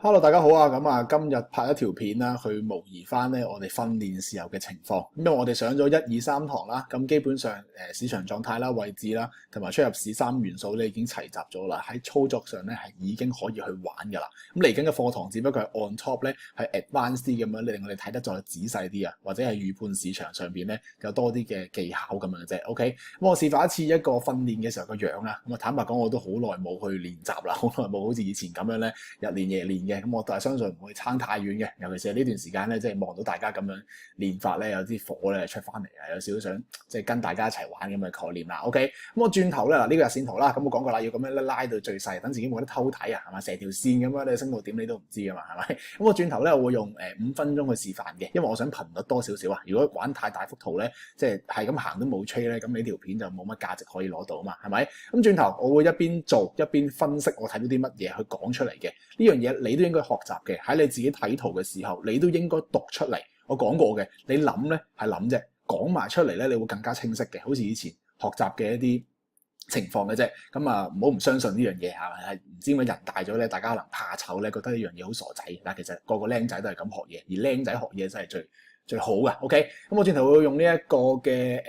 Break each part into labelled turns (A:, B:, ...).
A: Hello，大家好啊！今日拍一條片啦，去模擬翻咧我哋訓練時候嘅情況。因為我哋上咗1、2、3堂啦，咁基本上市場狀態啦、位置啦，同埋出入市3元素咧已經齊集咗啦。喺操作上咧係已經可以去玩㗎啦。咁嚟緊嘅課堂只不過係 on top 咧係 advanced 啲咁樣，令我哋睇得再仔細啲啊，或者係預判市場上邊咧有多啲嘅技巧咁樣啫。OK，咁我示範一次一個訓練嘅時候個樣啦。咁啊坦白講，我都好耐冇去練習啦，好耐冇好似以前咁樣咧日練夜練嘅。咁我都係相信唔會差太遠嘅，尤其是呢段時間咧，即係望到大家咁樣練法咧，有啲火咧出翻嚟啊，有少少想即係跟大家一齊玩咁嘅概念啦。OK，咁我轉頭咧嗱，呢個日線圖啦，咁我講過啦，要咁樣拉到最細，等自己冇得偷睇啊，係嘛？成條線咁樣你升到點你都唔知啊嘛，係咪？咁我轉頭咧，我會用5分鐘去示範嘅，因為我想頻率多少少啊。如果玩太大幅圖咧，即係咁行都冇吹咧，咁你條片就冇乜價值可以攞到啊嘛，係咪？咁轉頭我會一邊做一邊分析我睇到啲乜嘢去講出嚟嘅。呢樣嘢你都應該學習嘅，喺你自己睇圖嘅時候，你都應該讀出嚟。我講過嘅，你諗咧係諗啫，講埋出嚟咧，你會更加清晰嘅。好似以前學習嘅一啲情況嘅啫。咁啊，唔好唔相信呢樣嘢嚇，係唔知點解人大咗咧，大家可能怕醜咧，覺得呢樣嘢好傻仔。但其實個個僆仔都係咁學嘢，而僆仔學嘢真係最好嘅。OK，咁我轉頭會用呢一個嘅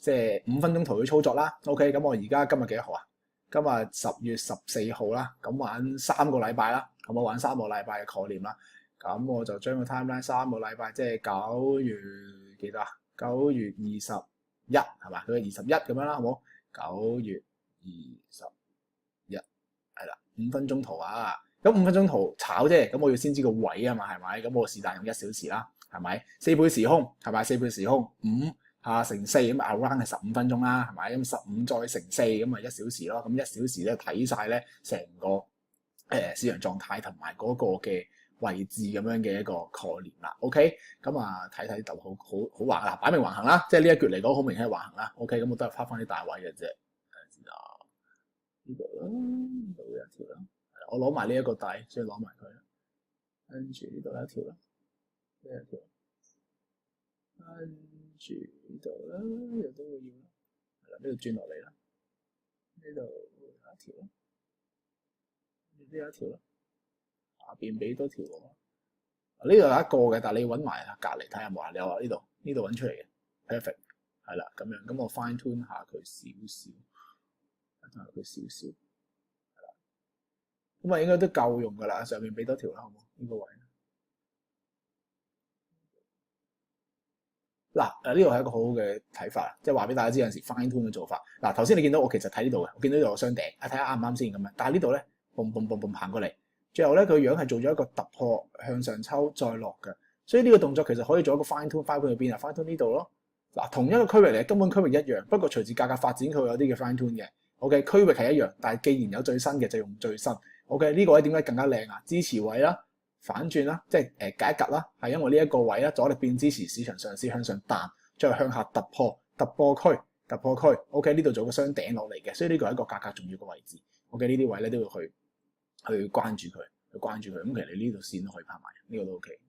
A: 即係5分鐘圖去操作啦。OK，咁我而家今日幾多號啊？今日10月14號啦，咁玩3個禮拜啦，咁我玩3個禮拜嘅概念啦，咁我就將個 timeline 3個禮拜，即係9月幾多啊？9月21係嘛？9月21咁樣啦，好冇？9月21係啦，5分鐘圖啊，咁5分鐘圖炒啫，咁我要先知個位啊嘛，係咪？咁我是但用1小時啦，係咪？4倍時空係咪？4倍時空5乘4咁 around 係15分鐘啦，係咪？咁15再乘4咁咪1小時咯。咁1小時咧睇晒咧成個市場狀態同埋嗰個嘅位置咁樣嘅一個概念啦。OK， 咁啊睇睇就好橫啦，擺明橫行啦，即係呢一橛嚟講好明顯係橫行啦。OK， 咁我都係拋翻啲大位嘅啫。呢度啦，呢度有一條啦，我攞埋呢一個底，所以攞埋佢啦。跟住呢度有一條啦，呢一條。跟住呢度啦，呢度都會要啦，係啦，呢度轉落嚟啦，呢度有一條啦，呢度有一條啦，下邊俾多條喎。呢度有一個嘅，但係你要揾埋隔離睇下有冇啊？你話呢度揾出嚟嘅 perfect 係啦，咁樣咁我 fine tune 下佢少少，係啦，咁啊應該都夠用㗎啦。上面俾多條啦，好冇呢個位？嗱，呢個係一個好好嘅睇法，即係話俾大家知有陣時 fine tune 嘅做法。嗱，頭先你見到我其實睇呢度嘅，我見到呢度有雙頂，睇下啱唔啱先咁樣。但係呢度咧，嘣行過嚟，最後咧佢樣係做咗一個突破向上抽再落嘅，所以呢個動作其實可以做一個 fine tune 去邊啊 ？fine tune 呢度咯。嗱，同一個區域嚟，根本區域一樣，不過隨住價格發展，佢會有啲嘅 fine tune 嘅。OK， 區域係一樣，但係既然有最新嘅，就用最新。OK， 呢個位點解更加靚啊？支持位啦。反轉啦，即係隔一格啦，係因為呢一個位啦，阻力變支持，市場上市向上彈，再向下突破區。OK， 呢度做個雙頂落嚟嘅，所以呢個係一個價格重要嘅位置。OK， 呢啲位咧都要去關注佢，咁其實你呢度線都可以拍埋，呢個都 OK。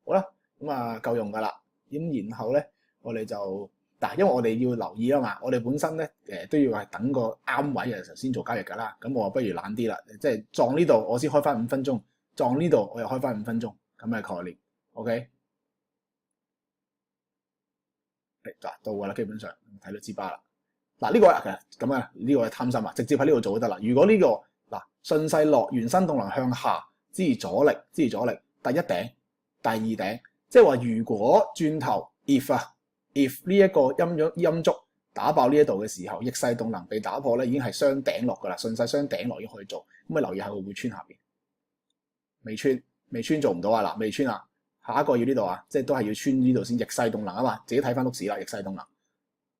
A: 好啦，咁啊夠用㗎啦。咁然後咧，我哋就因為我哋要留意啊嘛，我哋本身咧都要係等個啱位嘅時候先做交易㗎啦。咁我不如懶啲啦，即係撞呢度我先開翻5分鐘。撞呢度我又開翻5分鐘咁嘅概念 ，OK？ 到㗎啦，基本上睇到支巴啦。呢個其實咁啊，呢個係貪心啊，直接喺呢度做就得啦。如果呢個順勢落，原生動能向下，支持阻力，第一頂、第二頂，即係話如果轉頭 if 呢一個陰燭打爆呢一度嘅時候，逆勢動能被打破咧，已經係雙頂落㗎啦，順勢雙頂落已經可以做。咁啊留意下會唔會穿下邊？未穿做唔到啊！嗱，未穿啊，下一個要呢度啊，即係都係要穿呢度先，逆勢動能啊嘛，自己睇翻碌市啦，逆勢動能，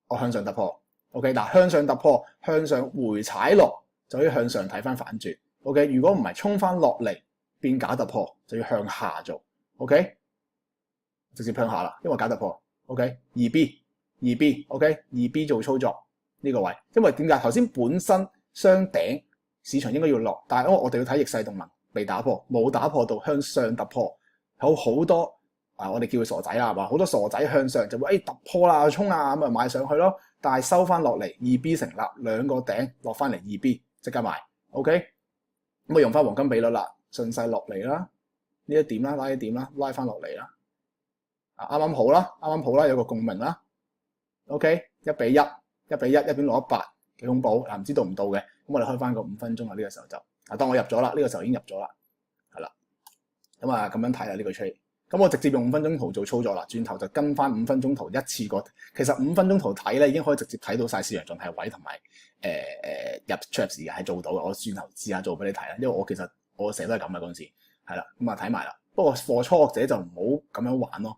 A: 我向上突破 ，OK， 向上突破，向上回踩落就要向上睇翻反轉 ，OK， 如果唔係衝翻落嚟變假突破，就要向下做 ，OK， 直接向下啦，因為假突破 ，OK，2B，OK，2B 做操作呢個位，因為點解頭先本身雙頂市場應該要落，但係因為我哋要睇逆勢動能。被打破，冇打破到向上突破，有好多我哋叫佢傻仔啦，係嘛？好多傻仔向上就會突破啦，衝啊咁啊買上去咯。但係收翻落嚟2B 成立，兩個頂落翻嚟2B 即刻買 ，OK？咁啊用翻黃金比率啦，順勢落嚟啦，呢一點啦，拉一點啦，拉翻落嚟啦，啱啱好啦，啱啱好啦，有個共鳴啦。OK， 1比1， 1比1， 1.618，幾恐怖嗱，唔知道唔到嘅，咁我哋開翻個5分鐘啊，呢個時候就當我入咗啦，呢個時候已經入咗啦，係啦，咁啊咁樣睇啦呢個 trade，咁我直接用5分鐘圖做操作啦，轉頭就跟翻5分鐘圖一次過，其實5分鐘圖睇咧已經可以直接睇到晒市場狀態位同埋出入時間係做到嘅，我轉頭試下做俾你睇啦，因為我成日都係咁嘅嗰陣時，係啦，咁啊睇埋啦，不過課初學者就唔好咁樣玩咯，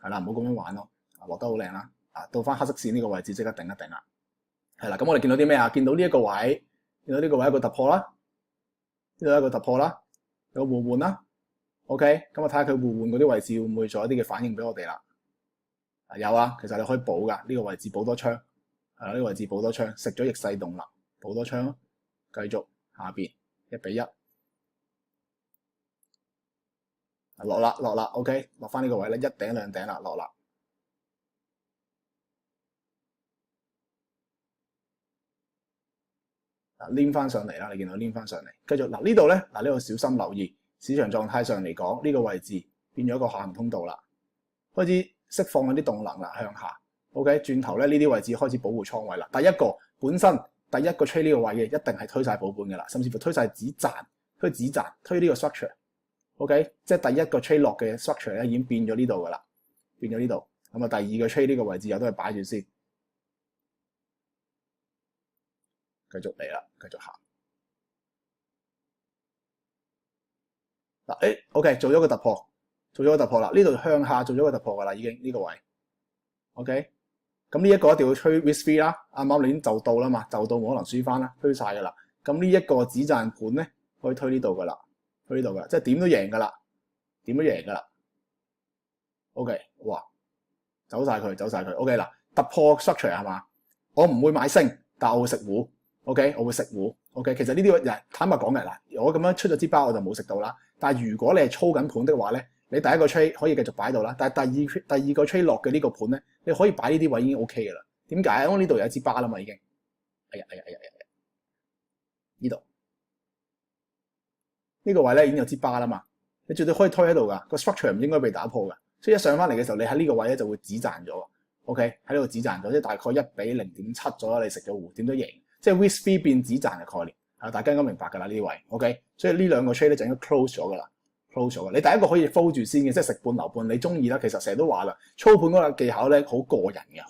A: 係啦，唔好咁樣玩咯，落得好靚啦。到翻黑色線呢個位置即刻定一定啦，係啦，咁我哋見到啲咩啊？見到呢一個位，見到呢個位一個突破啦，呢度一個突破啦，有個互換啦 ，OK， 咁我睇下佢互換嗰啲位置會唔會做一啲嘅反應俾我哋啦？有啊，其實你可以補噶，呢個位置補多槍，係啦，呢個位置補多槍，食咗逆勢動能，補多槍咯，繼續下邊1比1，落啦 ，OK， 落翻呢個位咧，一頂兩頂啦，落啦。黏翻上嚟啦，你見到黏翻上嚟，繼續嗱呢度咧，呢度小心留意市場狀態上嚟講，呢個位置變咗一個下行通道啦，開始釋放嗰啲動能啦向下。OK， 轉頭咧呢啲位置開始保護倉位啦。第一個本身第一個 trade 呢個位嘅一定係推晒保本嘅啦，甚至乎推晒止賺，推呢個 structure。OK， 即係第一個 trade 落嘅 structure 咧已經變咗呢度噶啦，變咗呢度。咁啊第二個 trade 呢個位置又都係擺住先。繼續嚟啦，繼續行。嗱，OK， 做咗個突破啦。呢度向下做咗個突破噶啦，已經呢個位。OK， 咁呢一個一定要吹 risk free 啦。啱啱你已經就到啦嘛，就到冇可能輸翻啦，推晒噶啦。咁呢一個止賺盤咧，可以推呢度噶啦，推呢度噶，即係點都贏噶啦，點都贏噶啦。OK， 哇，走晒佢。OK 嗱，突破 structure 係嘛？我唔會買升，但我會食糊。OK， 我會食糊。OK， 其實呢啲坦白講嘅嗱，我咁樣出咗支包我就冇食到啦。但係如果你係操緊盤的話咧，你第一個 trade 可以繼續擺到啦。但係第二個 trade 落嘅呢個盤咧，你可以擺呢啲位已經 OK 嘅啦。點解？因為呢度有一支巴啦嘛已經。哎呀，呢度呢個位咧已經有支巴啦嘛，你絕對可以推喺度噶。個 structure 唔應該被打破噶。所以一上翻嚟嘅時候，你喺呢個位咧就會止賺咗。OK， 喺呢度止賺咗，即係大概1比 0.7 左右，你食咗糊，點都贏。即係 risk free 變止賺嘅概念，大家應該明白㗎啦呢啲位 ，OK， 所以呢兩個 trade 咧就應該 close 咗㗎啦 ，close 咗㗎。你第一個可以 hold 住先嘅，即係食半留半，你中意啦。其實成日都話啦，操盤嗰個技巧咧好個人嘅，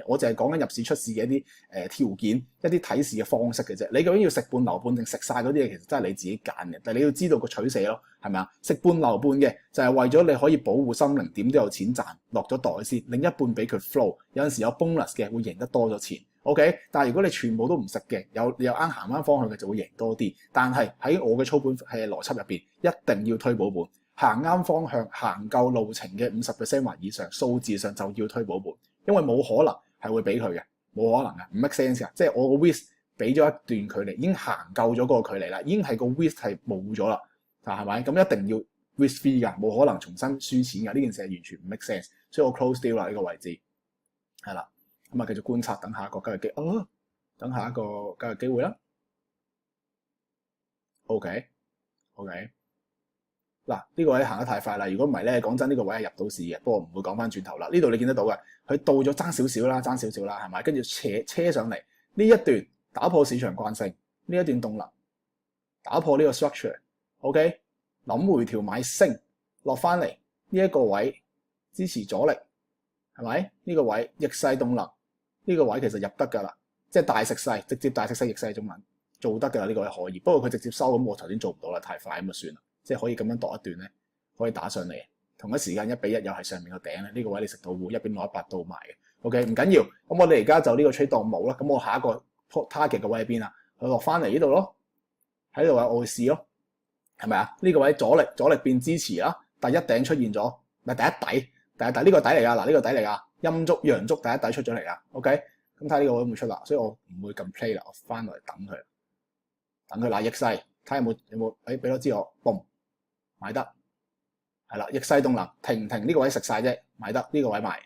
A: 我就係講緊入市出市嘅一啲條件，一啲睇市嘅方式嘅啫。你究竟要食半留半定食晒嗰啲嘢，其實真係你自己揀嘅。但係你要知道個取捨咯，係咪啊？食半留半嘅就係為咗你可以保護心靈，點都有錢賺，落咗袋先。另一半俾佢 flow， 有陣時有 bonus 嘅會贏得多咗錢。OK， 但係如果你全部都唔食嘅，有啱行翻方向嘅就會贏多啲。但係喺我嘅操盤係邏輯入邊，一定要推保本，行啱方向，行夠路程嘅50% 或以上，數字上就要推保本，因為冇可能係會俾佢嘅，冇可能嘅，唔 make sense 嘅。即係我個 width 俾咗一段距離，已經行夠咗嗰個距離啦，已經係個 width 係冇咗啦，係咪？咁一定要 risk free 㗎，冇可能重新輸錢㗎，呢件事係完全唔 make sense。所以我 close deal 啦呢個位置，係啦。咁啊，繼續觀察，等下一個交易機，等下一個交易機會啦。OK，嗱呢個位行得太快啦。如果唔係咧，講真呢個位係入到市嘅，不過唔會講翻轉頭啦。呢度你見得到嘅，佢到咗爭少少啦，係咪？跟住車上嚟呢一段打破市場慣性，呢一段動能打破呢個 structure。OK， 諗回調買升落翻嚟呢一個位支持阻力，係咪？呢個位逆勢動能。呢個位其實入得㗎啦，即係大食勢，直接大食勢逆勢中文做得㗎啦。呢個位可以，不過佢直接收咁，我頭先做唔到啦，太快咁就算啦。即係可以咁樣度一段咧，可以打上嚟，同一時間1比1又係上面個頂咧。呢個位你食到糊1.618到埋嘅。OK， 唔緊要。咁我哋而家就呢個 trade 當冇啦。咁我下一個 target 嘅位喺邊啊？佢落翻嚟呢度咯，喺度位我會試咯，係咪啊？呢個位阻力變支持啦，第一頂出現咗，咪第一底呢個底嚟㗎，嗱呢個底嚟㗎。陰燭陽燭第一底出咗嚟啦 ，OK， 咁睇下呢個會唔會出啦，所以我唔會咁 play 啦，我翻落嚟等佢嗱逆勢，睇下有冇俾多支我，嘣買得係啦，逆勢動能停呢個位食晒啫，買得呢個位賣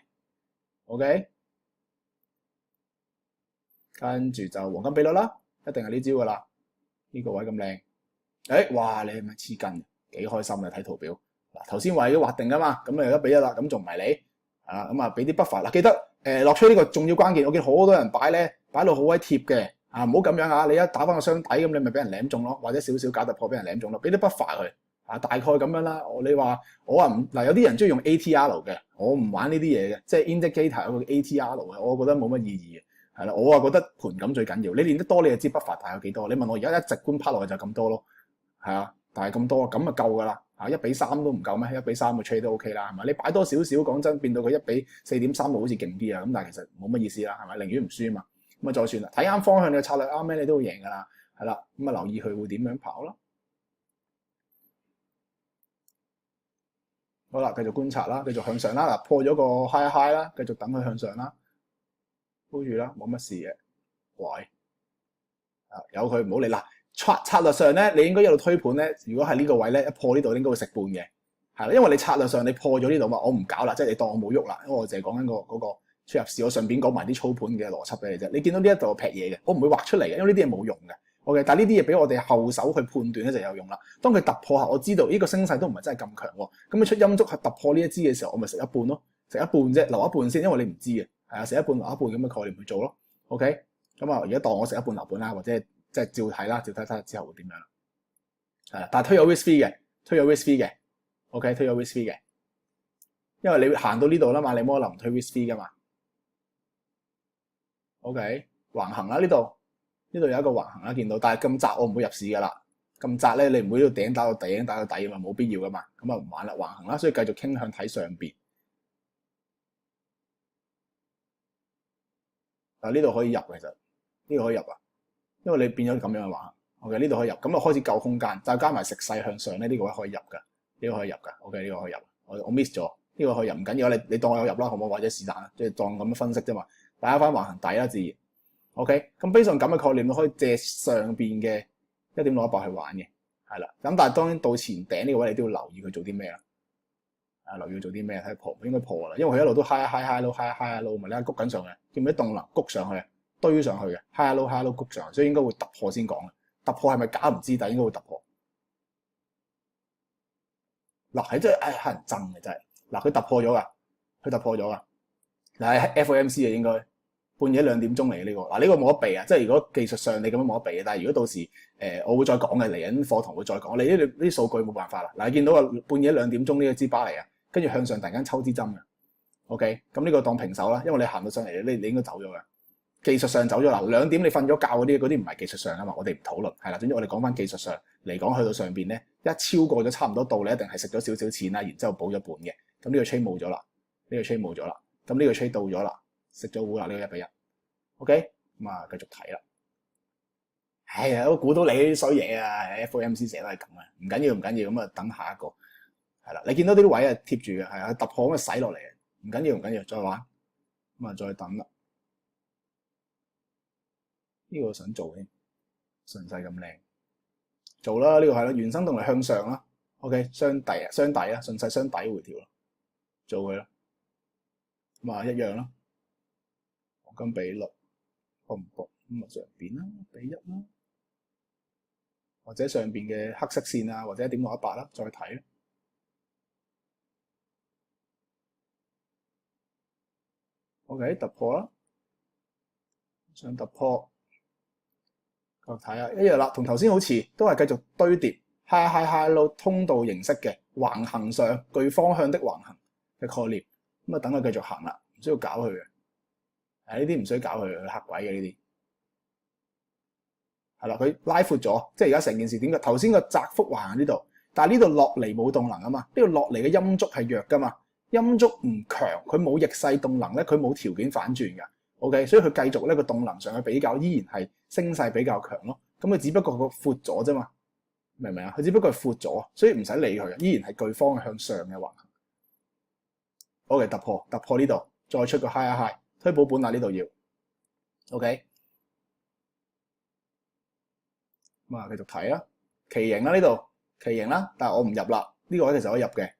A: ，OK， 跟住就黃金比率啦，一定係呢招噶啦，呢個位咁靚哇！你係咪黐筋？幾開心啊！睇圖表嗱，頭先話已經劃定㗎嘛，咁你1-1啦，咁仲唔係你啊？咁啊，俾啲 buffer 嗱，記得落吹呢個重要關鍵，我見好多人擺咧，擺到好鬼貼嘅啊，唔好咁樣啊！你一打翻個箱底咁，你咪俾人舐中咯，或者少少假突破俾人舐中咯，俾啲 buffer 佢啊，大概咁樣啦。你話我話唔嗱，有啲人中意用 ATR 嘅，我唔玩呢啲嘢嘅，即係 indicator 有個 ATR 嘅，我覺得冇乜意義嘅。係啦，我啊覺得盤感最緊要，你練得多你就知 buffer 大有幾多。你問我而家一直觀拍落去就咁多咯，係啊，但係咁多咁就夠㗎啦。1-3都唔夠咩？1-3個 trade 都 OK 啦，係咪？你擺多少少，講真變到佢1-4.3好似勁啲啊，咁但係其實冇乜意思啦，係咪？寧願唔輸啊嘛，咁啊再算啦。睇啱方向你嘅策略啱咩，你都會贏㗎啦，係啦，咁啊留意佢會點樣跑啦。好啦，繼續觀察啦，繼續向上啦。嗱，破咗個 high 啦，繼續等佢向上啦，hold 住啦，冇乜事嘅。喂，由佢唔好理啦。策略上咧，你應該一路推盤咧。如果係呢個位咧，一破呢度應該會食半嘅，係啦，因為你策略上你破咗呢度嘛，我唔搞啦，即係你當我冇喐啦，因為我淨係講緊嗰個出入市，我順便講埋啲操盤嘅邏輯俾你啫。你見到呢一度劈嘢嘅，我唔會畫出嚟嘅，因為呢啲嘢冇用嘅。OK，但係呢啲嘢俾我哋後手去判斷咧就有用啦。當佢突破下，我知道呢個升勢都唔係真係咁強喎，咁你出陰燭係突破呢一支嘅時候，我咪食一半咯，食一半啫，留一半先，因為你唔知嘅，係啊，食一半留一半咁嘅概念去做咯。OK，咁啊，而家當我食一半留半啦，或者即係照睇啦，照睇之後會點樣？係，但係推有 risk fee 嘅，推有 risk fee 嘅 ，OK， 推有 risk fee 嘅，因為你行到呢度啦嘛，你冇可能唔推 risk fee 噶嘛。OK， 橫行啦，呢度有一個橫行啦，見到，但係咁窄我唔會入市噶啦，咁窄咧你唔會呢度頂打到頂打到底嘛，冇必要噶嘛，咁啊唔玩啦，橫行啦，所以繼續傾向睇上邊。嗱，呢度可以入，其實呢度可以入啊，因為你變咗咁樣嘅橫行。OK， 呢度可以入，咁啊開始夠空間，再加埋食勢向上咧，呢個位可以入㗎，呢個可以入㗎。OK，呢個可以入，我 miss 咗，呢個可以入，唔緊要，你當我有入啦，好唔好？或者是但啦，即係當咁樣分析啫嘛，大家翻橫行底啦，自然。OK，咁基於咁嘅概念，都可以借上邊嘅1.68去玩嘅，係啦。咁但係當然到前頂呢個位，你都要留意佢做啲咩啦。留意佢做啲咩？睇破，應該破啦，因為佢一路都 high low 咪，你睇谷緊上去，見唔見動能谷上去，堆上去嘅 high low 谷上去，所以應該會突破先講嘅。突破係咪假唔知，但係應該會突破。嗱，係真係乞人憎嘅真係。嗱，佢突破咗㗎，佢突破咗㗎。嗱，係 FOMC 嘅應該半夜2點鐘嚟嘅呢個。嗱，呢個冇得避啊，即係如果技術上你咁樣冇得避嘅，但係如果到時我會再講嘅，嚟緊課堂會再講。你呢啲數據冇辦法啦。嗱，你見到啊半夜2點鐘呢個支巴嚟啊，跟住向上突然間抽支針嘅。OK，咁呢個當平手啦，因為你行到上嚟，你應該走咗嘅。技術上走咗啦，2點你瞓咗覺嗰啲唔係技術上啊嘛，我哋唔討論係啦。總之我哋講翻技術上嚟講，去到上邊咧，一超過咗差唔多到，你一定係食咗少少錢啦，然之後補咗本嘅。咁呢個 trade 冇咗啦，呢個 trade 冇咗啦，咁呢個 trade 到咗啦，食咗糊啦，呢個1-1。OK， 咁啊繼續睇啦。哎呀，我估到你啲衰嘢啊 ，FOMC 成日都係咁啊，唔緊要唔緊要，咁啊等下一個係啦。你見到啲位啊貼住嘅，係啊突破咁啊洗落嚟嘅，唔緊要唔緊要，再玩咁啊再等啦。呢個我想做添，順勢咁靚，做啦，呢個係啦，原生動力向上啦 ，OK， 雙底啊，順勢雙底回調啦，做佢啦，咁啊一樣啦，黃金比率搏唔搏？咁啊上邊啦，1:1啦，或者上邊嘅黑色線啊，或者1.68啦，再睇啦 ，OK 突破啦，想突破。我睇下一樣啦，同頭先好似，都係繼續堆疊 high low 通道形式嘅橫行上具方向的橫行嘅概念，咁啊等佢繼續行啦，唔需要搞佢嘅。呢啲唔需要搞佢，佢黑鬼嘅呢啲。係啦，佢拉闊咗，即係而家成件事點解？頭先個窄幅橫行呢度，但係呢度落嚟冇動能啊嘛，呢度落嚟嘅陰燭係弱噶嘛，陰燭唔強，佢冇逆勢動能咧，佢冇條件反轉㗎。OK， 所以佢繼續呢個動能上去比較，依然係升勢比較強咯。咁佢只不過個闊咗啫嘛，明唔明啊？佢只不過係闊咗，所以唔使理佢，依然係巨方向上嘅橫行。OK， 突破呢度，再出個 high， 推補本啦呢度要。OK， 咁啊繼續睇啦，旗形啦呢度，旗形啦，但係我唔入啦。呢個位其實可以入嘅，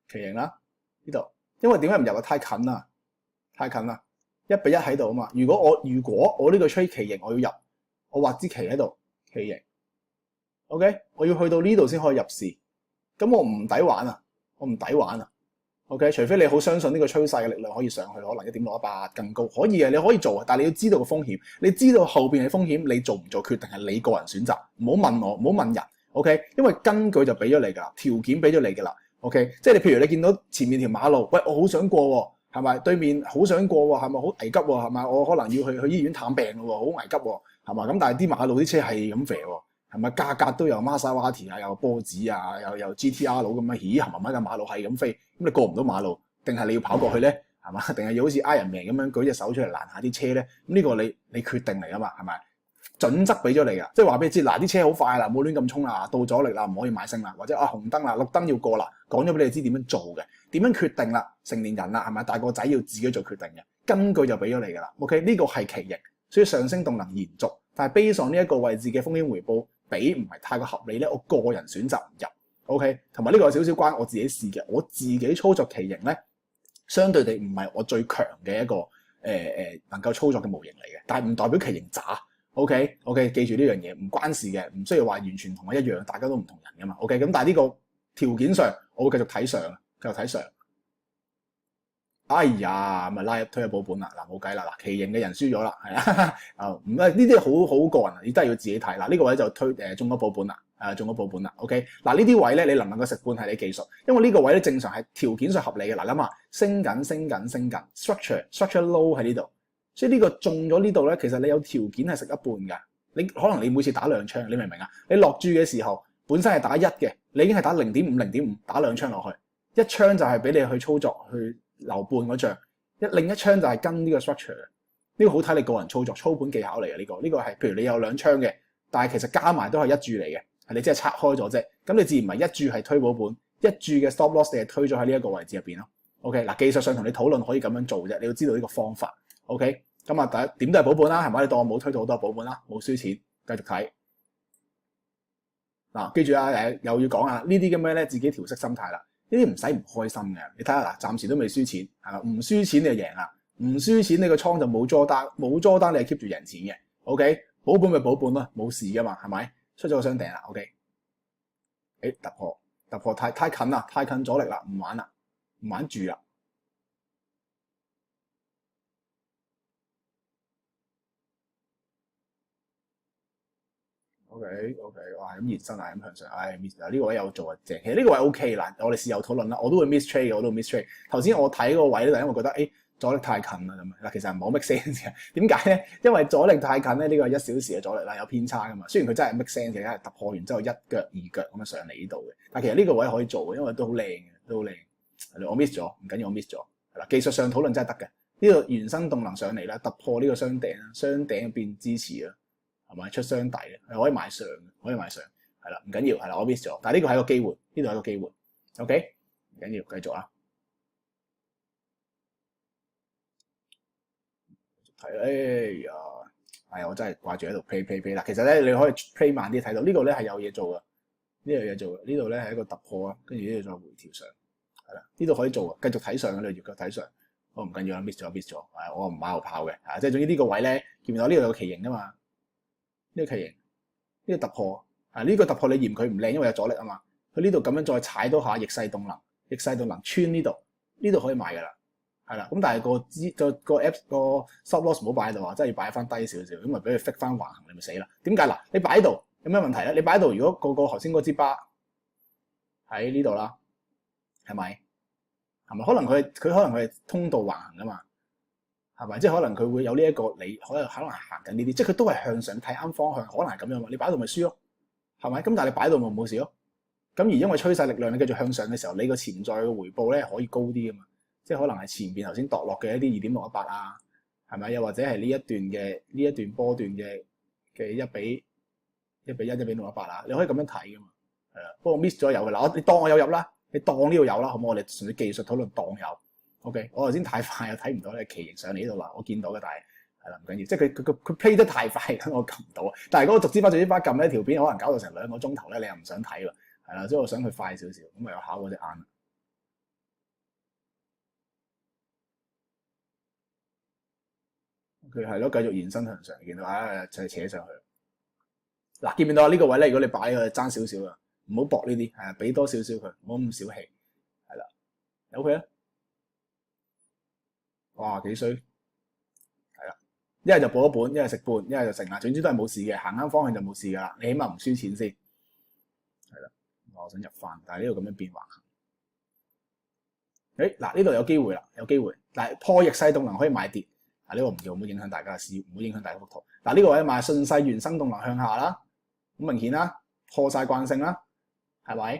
A: 旗形啦呢度，因為點解唔入啊？太近啦，太近啦。1:1喺度啊嘛，如果我呢個 trade 旗形我要入，我畫支旗喺度，旗形 OK，我要去到呢度先可以入市，咁我唔抵玩啊，我唔抵玩啊。OK，除非你好相信呢個趨勢嘅力量可以上去，可能1.618更高，可以嘅，你可以做，但係你要知道個風險，你知道後邊嘅風險，你做唔做決定係你個人選擇，唔好問我，唔好問人。OK，因為根據就俾咗你㗎啦，條件俾咗你㗎啦。OK，即係你譬如你見到前面條馬路，喂，我好想過喎，係咪？對面好想過喎，係咪好危急喎？係咪？我可能要去醫院探病咯喎，好危急喎，係嘛？咁但係啲馬路啲車係咁肥喎。係咪價格都有 Maserati 啊，有波子啊，有 GTR 佬咁樣，咦，係咪？架馬路係咁飛，咁你過唔到馬路，定係你要跑過去咧？係嘛？定係要好似 Iron Man 咁樣舉隻手出嚟攔下啲車咧？咁呢個你決定嚟噶嘛？係咪？準則俾咗你㗎，即係話俾你知，嗱啲車好快啦，唔好亂咁衝啦，到阻力啦，唔可以買升啦，或者紅燈啦，綠燈要過啦，講咗俾你知點樣做嘅，點樣決定啦？成年人啦，係咪？大個仔要自己做決定嘅，根據就俾咗你㗎啦。OK，呢個係奇形，所以上升動能延續，但係 base on呢一個位置嘅風險回報比唔係太過合理咧，我個人選擇唔入。OK， 同埋呢個有少少關我自己事嘅，我自己操作奇形咧，相對地唔係我最強嘅一個能夠操作嘅模型嚟嘅，但係唔代表奇形渣。OK， 記住呢樣嘢，唔關事嘅，唔需要話完全同我一樣，大家都唔同人㗎嘛。OK， 咁但係呢個條件上，我會繼續睇上，繼續睇上。哎呀，咪拉入推入保本啦，嗱冇計啦，嗱奇形嘅人輸咗啦，係啊，啊唔係呢啲好個人，你真係要自己睇。嗱呢個位就推中咗保本啦，中咗保本啦。OK，嗱呢啲位咧，你能唔能夠食半係你技術，因為呢個位咧正常係條件上合理嘅。嗱諗下，升緊 structure low 喺呢度，所以呢個中咗呢度咧，其實你有條件係食一半㗎。你可能你每次打兩槍，你明唔明啊？你落注嘅時候本身係打1嘅，你已經係打0.5打兩槍落去，一槍就係俾你去操作去留半嗰仗，另一槍就係跟呢個 structure 嘅，呢個好睇你個人操作操盤技巧嚟嘅。呢個係譬如你有兩槍嘅，但係其實加埋都係一注嚟嘅，係你即係拆開咗啫。咁你自然唔係一注係推保本，一注嘅 stop loss 你係推咗喺呢一個位置入邊咯。OK， 嗱技術上同你討論可以咁樣做啫，你要知道呢個方法。OK， 咁啊第一點都係保本啦，係咪？你當我冇推到好多保本啦，冇輸錢，繼續睇。嗱記住啊，又要講啊，呢啲咁樣咧自己調適心態啦。呢啲唔使唔開心嘅，你睇下嗱，暫時都未輸錢，係嘛？唔輸錢你就贏啦，唔輸錢你個倉就冇捉單，冇捉單你係 keep 住贏錢嘅。OK， 保本咪保本咯，冇事噶嘛，係咪？出咗個雙頂啦 ，OK， 突破太近啦，太近阻力啦，唔玩啦，唔玩住啦。OK， 哇咁延伸啊，咁向上，miss 呢個位有做啊正，其實呢個位 OK 啦，我哋事後討論啦，我都會 miss trade 嘅，我都 miss trade。頭先我睇嗰個位咧，因為我覺得阻力太近啦咁嗱，其實唔係好 make sense 嘅。點解咧？因為阻力太近咧，呢個係1小時嘅阻力啦，有偏差噶嘛。雖然佢真係 make sense 嘅，係突破完之後一腳二腳咁樣上嚟呢度嘅，但其實呢個位可以做嘅，因為都好靚嘅，都好靚。我 miss 咗，唔緊要，我 miss 咗。係啦，技術上討論真係得嘅。呢個原生動能上嚟啦，突破呢個雙頂啦，雙頂變支持啦。係咪出雙底嘅？可以買上，可以買上，係啦，唔緊要，係啦，我 miss 咗，但係呢個係一個機會，呢度係一個機會 ，OK， 唔緊要，繼續啊，係，哎呀，係我真係掛住喺度 play 啦，其實咧你可以 play 慢啲睇到呢個咧係有嘢做嘅，呢樣嘢做嘅，呢度咧係一個突破啊，跟住呢度再回調上，係啦，呢度可以做嘅，繼續睇上嘅，你越腳睇上，我唔緊要啦，miss 咗，係我唔馬後炮嘅，即係總之呢個位咧，見唔見到呢度有個旗形㗎嘛？呢個旗形，呢個突破呢個突破你嫌佢唔靚，因為有阻力啊嘛。佢呢度咁樣再踩多下逆勢動能，穿呢度，呢度可以買㗎啦，係啦。咁但係個 Apps 個 stop loss 唔好擺喺度啊，真係要擺翻低少少，咁咪俾佢 fit 翻橫行，你咪死啦。點解嗱？你擺喺度有咩問題咧？你擺喺度，如果個頭先嗰支巴喺呢度啦，係咪？可能佢係通道橫行㗎嘛？係咪？即係可能佢會有呢一個你可能行緊呢啲，即係佢都係向上睇啱方向，可能係咁樣嘛。你擺喺度咪輸咯，係咪？咁但係你擺喺度咪冇事咯。咁而因為趨勢力量你繼續向上嘅時候，你個潛在嘅回報咧可以高啲啊嘛。即係可能係前邊頭先墮落嘅一啲2.618啊，係咪？又或者係呢一段波段嘅1比1.618啊，你可以咁樣睇噶嘛。係啦，不過 miss 咗有嘅嗱，你當我有入啦，你當呢度有啦，好唔好？我哋純粹技術討論當有。OK， 我頭先太快又睇唔到咧，旗形上嚟呢度啦，我見到嘅，但係係啦，唔緊要，即係佢 play 得太快，我撳唔到。但係嗰個逐支巴撳呢條片，可能搞到成2個鐘頭咧，你又唔想睇喎，係啦，所以我想佢快少少，咁咪又考嗰隻眼。佢係咯，繼續延伸向上，見到就係扯上去。嗱，見唔見到啊？呢個位咧，如果你擺佢爭少少啊，唔好搏呢啲，係啊，俾多少少佢，唔好咁小氣，係啦，有佢啊，哇幾衰，係啦，一係就補一本，一係食半，一係就成啦，總之都係冇事嘅，行啱方向就冇事噶啦，你起碼唔輸錢先，係啦，我想入翻，但係呢度咁樣變橫行，嗱呢度有機會啦，有機會，但係破逆勢動能可以買跌，呢個唔叫，唔好影響大家嘅視野，唔好影響大家幅圖，嗱呢個位買順勢原生動能向下啦。好明顯啦，破晒慣性啦，係咪？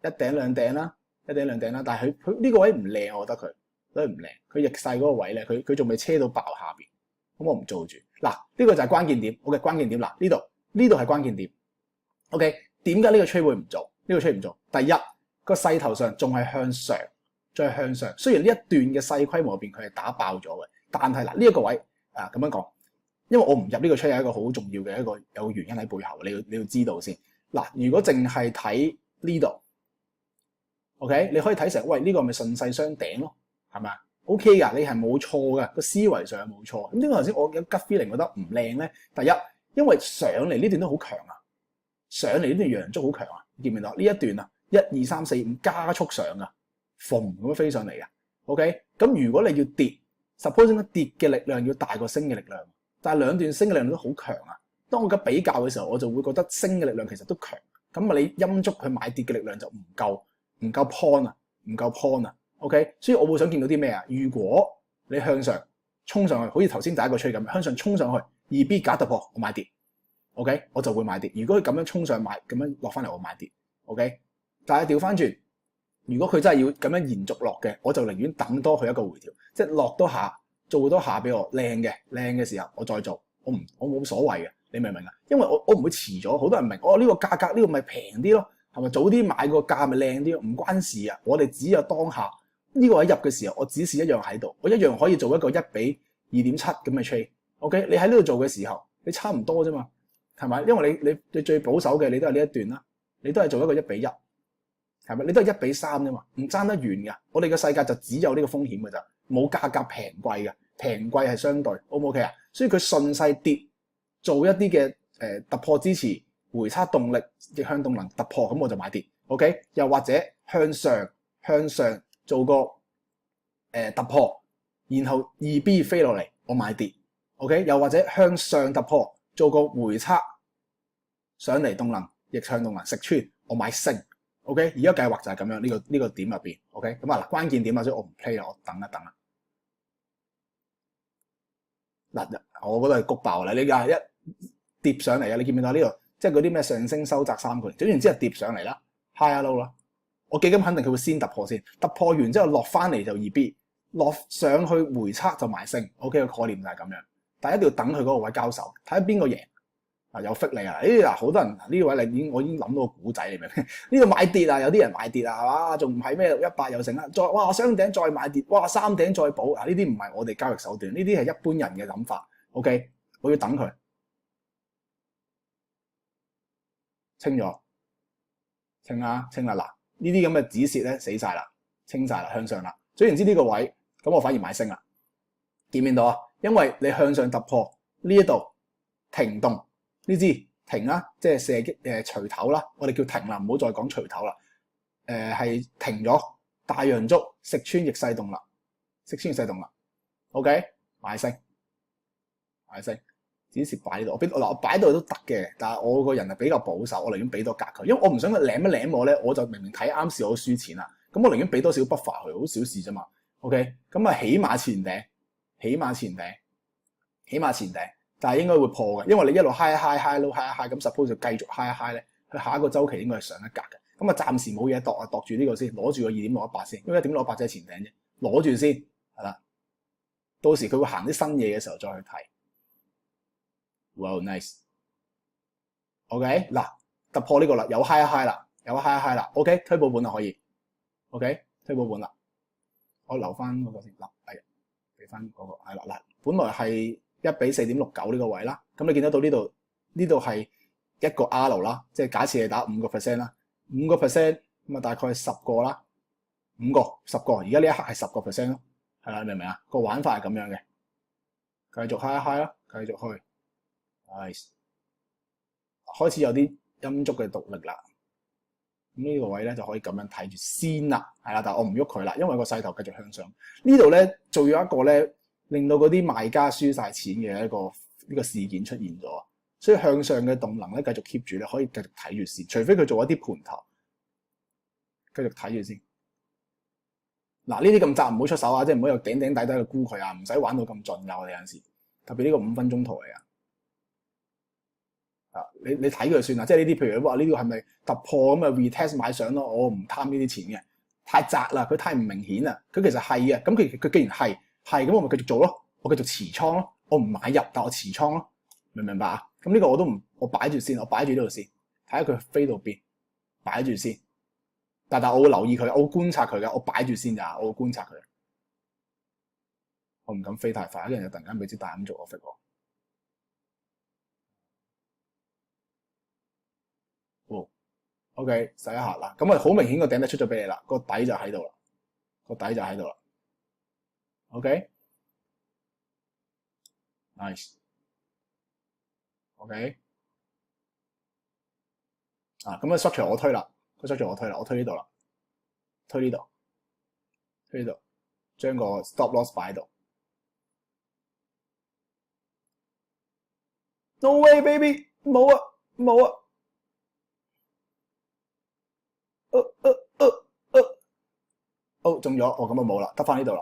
A: 一頂兩頂啦，一頂兩頂啦，但係佢呢個位唔靚，我覺得佢都係唔靚。佢逆勢嗰個位咧，佢仲未車到爆下邊，咁我唔做住。嗱，呢個就係關鍵點，我嘅關鍵點嗱，呢度係關鍵點。OK， 點解呢個吹會唔做？呢個吹唔做。第一個勢頭上仲係向上，再向上。雖然呢一段嘅細規模入邊佢係打爆咗嘅，但係嗱呢一個位咁樣講。因為我唔入呢個出係一個好重要嘅一個有個原因喺背後，你要知道先。嗱，如果淨係睇呢度 ，OK， 你可以睇成喂呢個咪順勢雙頂咯，係咪啊 ？OK 㗎，你係冇錯㗎，個思維上係冇錯。咁點解頭先我有 gut feeling 覺得唔靚咧？第一，因為上嚟呢段都好強啊，上嚟呢段陽燭好強啊，見唔見到呢一段啊？1、2、3、4、5加速上啊，縫咁樣飛上嚟嘅。OK， 咁如果你要跌 ，suppose 跌嘅力量要大過升嘅力量。但係兩段升嘅力量都好強啊！當我咁比較嘅時候，我就會覺得升嘅力量其實都強。咁啊，你陰燭去買跌嘅力量就唔夠 point 啊，唔夠 point 啊。OK， 所以我會想見到啲咩啊？如果你向上衝上去，好似頭先第一個吹咁，向上衝上去，2B 假突破，我買跌。OK， 我就會買跌。如果佢咁樣衝上買，咁樣落翻嚟，我買跌。OK， 但係調翻轉，如果佢真係要咁樣延續落嘅，我就寧願等多佢一個回調，即係落多下。做多下俾我靚嘅時候，我再做，我冇所謂嘅，你明唔明啊？因為我唔會遲咗，好多人明，呢個價格呢個咪平啲咯，係咪早啲買個價咪靚啲咯？唔關事啊，我哋只有當下呢個位入嘅時候，我指示一樣喺度，我一樣可以做一個1比2.7咁嘅 trade。OK， 你喺呢度做嘅時候，你差唔多啫嘛，係咪？因為你最保守嘅，你都係呢一段啦，你都係做一個1比1，係咪？你都係1比3啫嘛，唔爭得遠㗎。我哋嘅世界就只有呢個風險㗎咋，冇價格平貴嘅。平貴係相對 O 唔 OK 啊？所以佢順勢跌，做一啲嘅突破支持，回測動力逆向動能突破，咁我就買跌 OK。又或者向上做個突破，然後2B 飛落嚟，我買跌 OK。又或者向上突破，做個回測上嚟動能逆向動能食穿，我買升 OK。而家計劃就係咁樣呢個點入邊 OK。咁啊嗱，關鍵點啊，所以我唔 play 啦，我等一等啦。嗱，我覺得係谷爆啦！你一跌上嚟啊，你見唔見到呢度？即係嗰啲咩上升收窄3個，總言之係跌上嚟啦 ，high 啊 low 啦。我幾咁肯定佢會先突破先，突破完之後落翻嚟就2B，落上去回測就埋升。OK， 個概念就係咁樣，但係一定要等佢嗰個位交手，睇下邊個贏。有逼你啊！嗱，好多人呢個位我已經諗到個古仔，你明唔明？呢度買跌啊，有啲人買跌啊，係嘛？仲唔係咩100又成啦？再哇雙頂再買跌，哇3頂再補啊！呢啲唔係我哋交易手段，呢啲係一般人嘅諗法。OK， 我要等佢清咗，清啦。嗱，呢啲咁嘅止蝕咧死晒啦，清晒啦，向上啦。總言之呢個位，咁我反而買升啦。見唔見到啊？因為你向上突破呢一度停動。呢支停啦，即係射擊錘頭啦，我哋叫停啦，唔好再講錘頭啦。係停咗，大陽燭食穿逆勢動啦，食穿逆勢動啦。OK， 買升，止蝕擺呢度。我擺到都得嘅，但係我個人係比較保守，我寧願俾多格佢，因為我唔想佢舐一舐我咧，我就明明睇啱時我輸錢啦。咁我寧願俾多少 buffer 佢，好小事啫嘛。OK， 咁啊起碼前頂。但係應該會破嘅，因為你一路 high low high 咁 suppose 就繼續 high 咧，佢下一個週期應該係上一格嘅。咁啊暫時冇嘢度啊，度住呢個先，攞住個2.68先，因為1.68只係前頂啫，攞住先係啦。到時佢會行啲新嘢嘅時候再去睇。Wow nice。OK 嗱，突破呢個啦，有 high 啦，OK 推保本啦可以 ，OK 推保本啦。我留翻嗰個先，嗱係俾翻嗰個係啦嗱，本來係1比4.69呢個位啦，咁你見得到呢度係一個 R 啦，即係假設係打5% 啦，5% 咁啊大概係10個啦，5個10個，而家呢一刻係10% 咯，係啦，你明唔明啊？個玩法係咁樣嘅，繼續 high 啦，繼續去 ，nice，開始有啲陰燭嘅動力啦。咁呢個位咧就可以咁樣睇住先啦，係啦，但係我唔喐佢啦，因為個勢頭繼續向上。呢度咧做咗一個咧令到嗰啲賣家輸晒錢嘅呢個事件出現咗，所以向上嘅動能咧繼續 keep 住咧，可以繼續睇住先，除非佢做一啲盤頭，繼續睇住先。嗱，呢啲咁窄唔好出手啊，即係唔好有頂頂底底去沽佢啊，唔使玩到咁盡㗎。我哋有陣時特別呢個5分鐘圖嚟啊。你睇佢算啦，即係呢啲，譬如話呢個係咪突破咁啊 retest 買上咯？我唔貪呢啲錢嘅，太窄啦，佢太唔明顯啦。佢其實係嘅，咁佢既然係咁，我咪繼續做咯，我繼續持倉咯，我唔買入，但我持倉咯，明唔明白啊？咁呢個我都唔，我擺住先，我擺住呢度先，睇下佢飛到邊，擺住先。但我會留意佢，我會觀察佢嘅，我擺住先咋，我會觀察佢。我唔敢飛太快，一陣就突然間俾支大陰燭我飛我。OK， 洗一下啦，咁啊好明顯個頂底出咗俾你啦，個底就喺度啦，個底就喺度啦。OK，nice。OK， 啊咁啊 structure 我推啦，個 structure 我推啦，我推呢度啦，推呢度，推呢度，將個 stop loss 擺喺度。No way baby， 冇啊冇啊。中咗，咁啊冇啦，得翻呢度啦，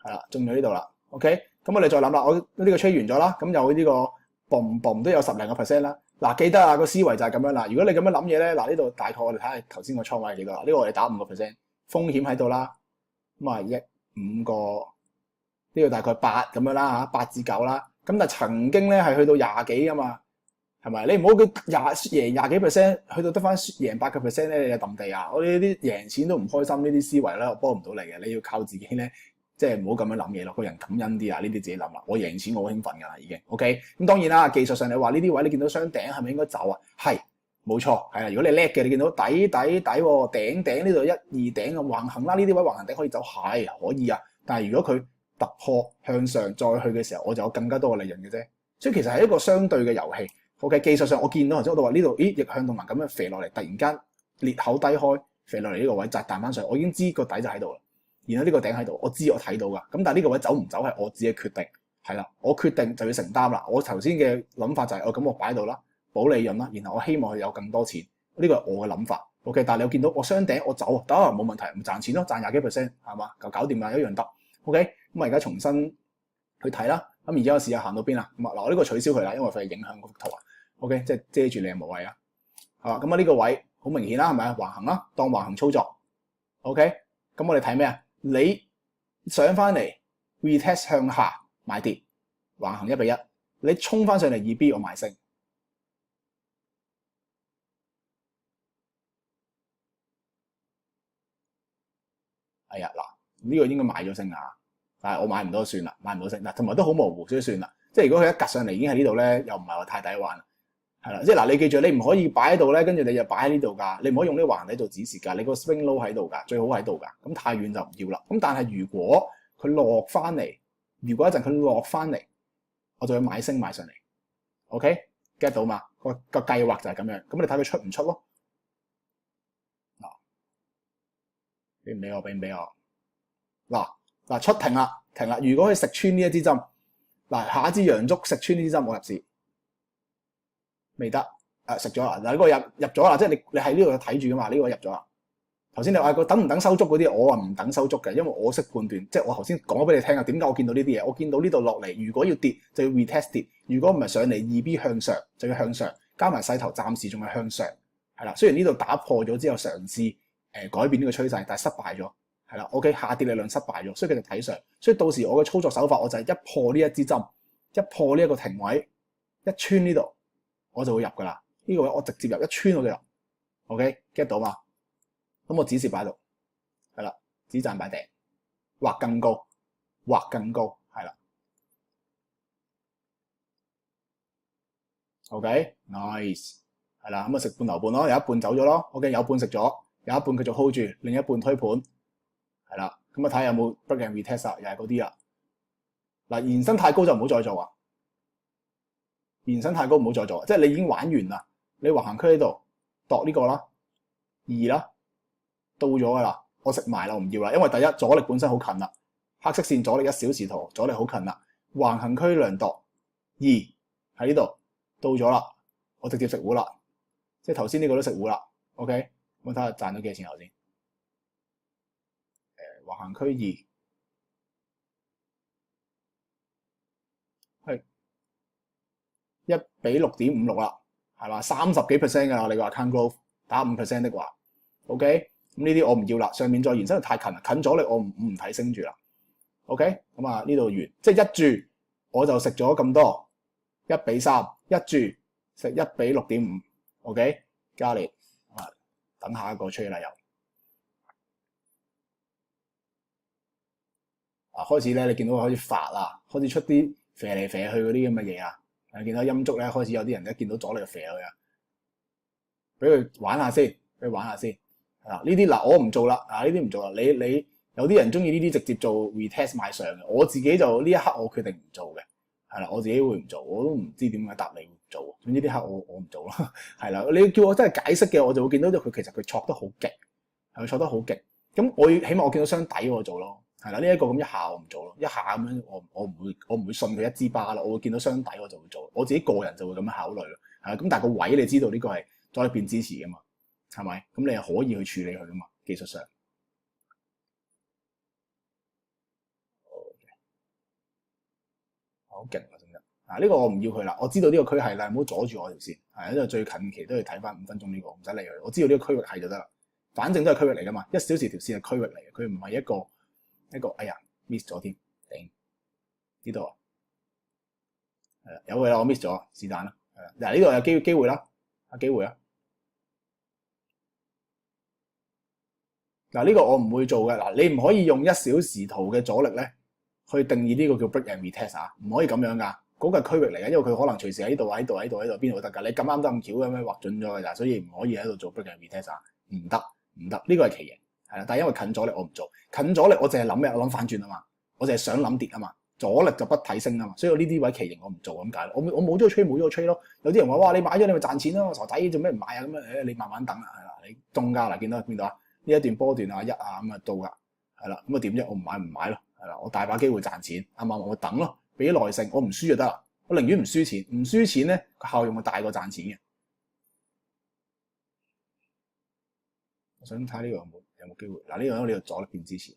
A: 係啦，中咗呢度啦。OK，咁我哋再諗啦，我呢個 trade 完咗啦，咁有呢個 boom 都有10零個 percent 啦。嗱，記得啊，個思維就係咁樣啦。如果你咁樣諗嘢咧，嗱呢度大概我哋睇下頭先個倉位係幾多啦？呢個我哋打5%，風險喺度啦。咁啊5個，呢個大概8咁樣啦嚇，8至9啦。咁但係曾經咧係去到20幾噶嘛。係咪？你唔好佢贏20幾 percent， 去到得翻贏8個 percent 咧，你就揼地啊！我哋呢啲贏錢都唔開心，呢啲思維咧，我幫唔到你嘅。你要靠自己咧，即係唔好咁樣諗嘢咯。個人感恩啲啊，呢啲自己諗啦。我贏錢我好興奮㗎啦，已經。OK， 咁當然啦，技術上你話呢啲位你見到雙頂係咪應該走啊？係，冇錯，係啊。如果你叻嘅，你見到底頂呢度1、2頂咁橫行啦，呢啲位橫行頂可以走，係可以啊。但係如果佢突破向上再去嘅時候，我就有更加多嘅利潤嘅啫。所以其實係一個相對嘅遊戲。OK， 技術上我見到頭先我都話呢度，咦逆向動能咁樣飛落嚟，突然間裂口低開飛落嚟呢個位，就彈翻上，我已經知個底就喺度啦。然後呢個頂喺度，我知我睇到噶。咁但係呢個位走唔走係我自己決定，係啦，我決定就要承擔啦。我頭先嘅諗法就係，咁我擺喺度啦，保利潤啦，然後我希望佢有更多錢，呢個係我嘅諗法。OK， 但係你有見到我雙頂我走，得冇問題，唔賺錢咯，賺20幾 percent 係嘛，就搞掂啦，一樣得。OK，咁我而家重新去睇啦。咁而家我試下行到邊啦。咁啊嗱，我呢個取消佢啦，因為佢係影響嗰幅圖啊。OK， 即係遮住你嘅無謂啊。係嘛，咁啊呢個位好明顯啦，係咪啊？橫行啦，當橫行操作。OK，咁我哋睇咩啊？你上翻嚟 retest 向下買跌，橫行1比1。你衝翻上嚟2B 我買升。係啊，嗱呢個應該買咗升啊，但係我買唔到算啦，買唔到升嗱，同埋都好模糊，所以算啦。即係如果佢一趌上嚟已經喺呢度咧，又唔係話太抵玩。係啦，即係嗱，你記住，你唔可以擺喺度咧，跟住你就擺喺呢度㗎。你唔可以用呢個橫行底做指示㗎。你個 swing low 喺度㗎，最好喺度㗎。咁太遠就唔要啦。咁但係如果佢落翻嚟，如果一陣佢落翻嚟，我就要買升買上嚟。OK，get 到嘛？個計劃就係咁樣。咁你睇佢出唔出咯？嗱，俾唔俾我？俾唔俾我？嗱出停啦，停啦。如果佢食穿呢一支針，嗱下一支陽燭食穿呢支針，我入市。未得，食咗啦。嗱呢個入咗啦，即係你喺呢度睇住噶嘛？呢個入咗啦。頭先你話個等唔等收足嗰啲，我話唔等收足嘅，因為我識判斷。即係我頭先講咗俾你聽啊。點解我見到呢啲嘢？我見到呢度落嚟，如果要跌就要 retest 跌，如果唔係上嚟2B 向上就要向上，加埋勢頭暫時仲係向上，係啦。雖然呢度打破咗之後嘗試改變呢個趨勢，但係失敗咗，係啦。OK， 下跌力量失敗咗，所以佢就睇上。所以到時我嘅操作手法我就係一破呢一支針，一破呢一個停位，一穿呢度。我就會入噶啦，呢個位我直接入，一穿我就入。OK，get 到嘛？咁我指示擺喺度，係啦，止賺擺頂，畫更高，畫更高，係啦。OK，nice，係啦，咁啊食半流半咯，有一半走咗咯。OK， 有半食咗，有一半繼續 hold 住，另一半推盤，係啦。咁啊睇下有冇 break and retest 啊，又係嗰啲啦。嗱，延伸太高就唔好再做啊。延伸太高唔好再做，即係你已經玩完啦。你橫行區呢度度呢個啦，2啦，到咗噶啦，我食埋啦，我唔要啦，因為第一阻力本身好近啦，黑色線阻力1小時圖，阻力好近啦，橫行區量度2喺呢度到咗啦，我直接食糊啦，即係頭先呢個都食糊啦 ，OK， 我睇下賺咗幾多錢頭先，橫行區2係1比6.56啦，係嘛，30幾%㗎啦，你話 account growth 打5% 的話 ，OK。咁呢啲我唔要啦，上面再延伸太近啦，近阻力我唔睇升住啦。OK， 咁啊呢度完，即係一注我就食咗咁多，1比3，一注食1比6.5 ，OK， 加列啊，等下一個吹啦又。開始咧，你見到佢開始發啦，開始出啲肥嚟肥去嗰啲咁嘅嘢啊，見到陰燭咧開始有啲人一見到阻力就肥佢啊，俾佢玩下先，俾佢玩下先。呢啲嗱我唔做啦，呢啲唔做啦。你有啲人中意呢啲直接做 retest 買上嘅，我自己就呢一刻我決定唔做嘅，係啦，我自己會唔做，我都唔知點解答你唔做。總之呢刻我唔做啦，係啦。你叫我真係解釋嘅，我就會見到佢其實佢挫得好勁，係佢挫得好勁。咁我起碼我見到箱底我做咯，係啦。呢一個咁一下我唔做咯，一下咁樣我唔會信佢一支巴啦，我會見到箱底我就會做。我自己個人就會咁樣考慮咯，係啦。咁但係個位你知道呢個係阻力變支持㗎嘛？係咪？咁你係可以去處理佢噶嘛？技術上，好勁啊！真係呢個我唔要佢啦。我知道呢個區係啦，唔好阻住我條線。係因為最近期都要睇翻5分鐘呢個，唔使理佢。我知道呢個區域係就得啦。反正都係區域嚟噶嘛，1小時條線係區域嚟嘅，佢唔係一個。哎呀 ，miss 咗添，頂呢度啊，係啦，有佢啦，我 miss 咗，是但啦。係啦，嗱呢度有機會啦，有機會啊。嗱呢個我唔會做嘅，嗱你唔可以用1小時圖嘅阻力咧去定義呢個叫 break and retest 啊，唔可以咁樣噶，嗰個係區域嚟嘅，因為佢可能隨時喺度邊度都得㗎，你咁啱得咁巧咁樣畫準咗㗎咋，所以唔可以喺度做 break and retest 啊，唔得，呢個係奇形，係啦，但係因為近阻力我唔做，近阻力我淨係諗咩？我諗反轉啊嘛，我淨係想諗跌啊嘛，阻力就不睇升啊嘛，所以我呢啲位奇形我唔做咁解，我冇咗個吹冇咗個吹咯，有啲人話哇你買咗你咪賺錢咯，傻仔做咩唔買啊咁樣？你慢慢等啦，係啦，你中價啦，見到啊？呢一段波段啊1啊咁啊到㗎，係啦，咁啊點啫？我唔買咯，係啦，我大把機會賺錢，啱啱我等咯，俾啲耐性，我唔輸就得啦，我寧願唔輸錢，唔輸錢咧個效用係大過賺錢嘅。我想睇呢個有冇機會，嗱呢個呢個阻力變支持，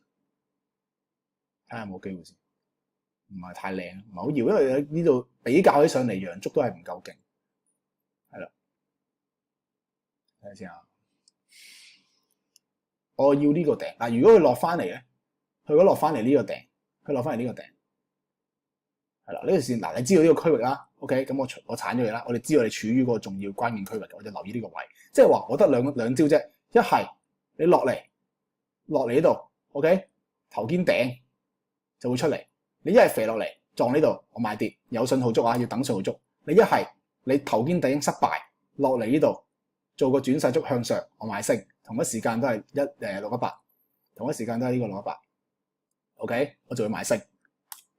A: 睇下有冇機會先，唔係太靚，唔係好搖，因為呢度比較起上嚟陽燭都係唔夠勁，係啦，睇下先啊。我要呢個頂嗱，如果佢落翻嚟咧，佢如果落翻嚟呢個頂，佢落翻嚟呢個頂，係啦，呢條線嗱，你知道呢個區域啦 ，OK， 咁我鏟咗佢啦，我哋知道你處於嗰個重要關鍵區域，我就留意呢個位，即係話我得兩招啫，一係你落嚟呢度 ，OK， 頭肩頂就會出嚟，你一係肥落嚟撞呢度，我買跌有信號足啊，要等信號足，你一係你頭肩頂失敗落嚟呢度做個轉勢足向上，我買升。同一時間都係618，同一時間都係呢個618 ，OK， 我就會買升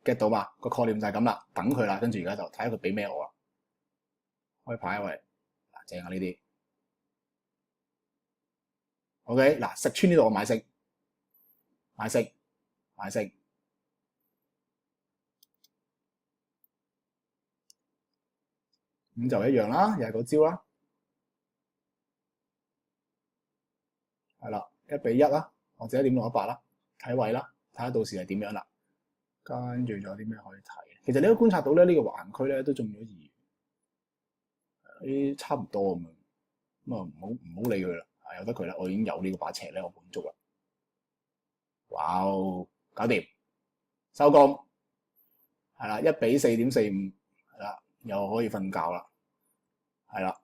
A: ，get 到嘛？個概念就係咁啦，等佢啦，跟住而家就睇下佢俾咩我啦，開牌啊喂，嗱正啊呢啲 ，OK， 嗱食穿呢度我買升，買升，咁就一樣啦，又係個招啦。係啦，1比1啦，或者1.618啦，睇位啦，睇下到時係點樣啦。跟住仲有啲咩可以睇？其實你都觀察到咧，呢個橫區咧都中咗2，啲差唔多咁樣，咁啊唔好理佢啦，由得佢啦。我已經有呢個把尺咧，我滿足啦。哇，搞掂，收工，係啦，1比4.45，係啦，又可以瞓覺啦，係啦，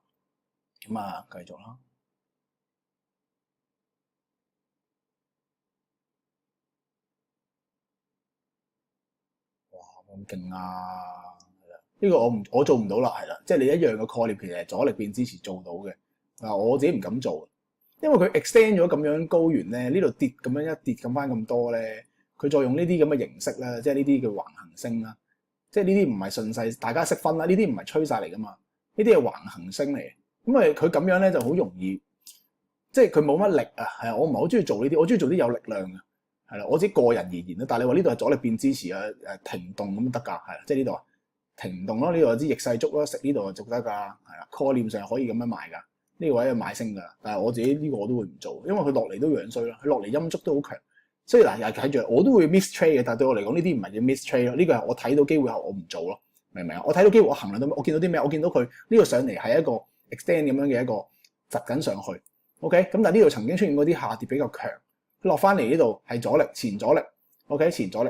A: 咁啊繼續啦。咁勁啊！呢個我做唔到啦，係啦，即係你一樣嘅概念，其實係阻力變支持做到嘅。我自己唔敢做，因為佢 extend 咗咁樣高完咧，呢度跌咁樣一跌咁翻咁多咧，佢再用呢啲咁嘅形式咧，即係呢啲叫橫行升啦，即係呢啲唔係順勢，大家識分啦。呢啲唔係趨勢嚟噶嘛，呢啲係橫行升嚟。咁啊，佢咁樣咧就好容易，即係佢冇乜力啊。係啊，我唔係好中意做呢啲，我中意做啲有力量嘅。係啦，我自己個人而言啦。但係你話呢度係阻力變支持啊，停動咁得㗎，係啦，即係呢度啊停動咯。呢度有支逆勢足咯，食呢度就足得㗎，係啦，概念上可以咁樣買㗎。呢個位係買升㗎，但係我自己呢個我都會唔做，因為佢落嚟都樣衰咯，佢落嚟陰燭都好強。所以嗱，又睇住我都會 miss trade 嘅，但係對我嚟講呢啲唔係叫 miss trade 咯，呢個係我睇到機會後我唔做咯，明唔明啊？我睇到機會，我衡量到，我見到啲咩？我見到佢呢個上嚟係一個 extend 咁樣嘅一個窒緊上去 ，OK？咁但係呢度曾經出現嗰啲下跌比較強，落翻嚟呢度係阻力，前阻力 ，OK？前阻力，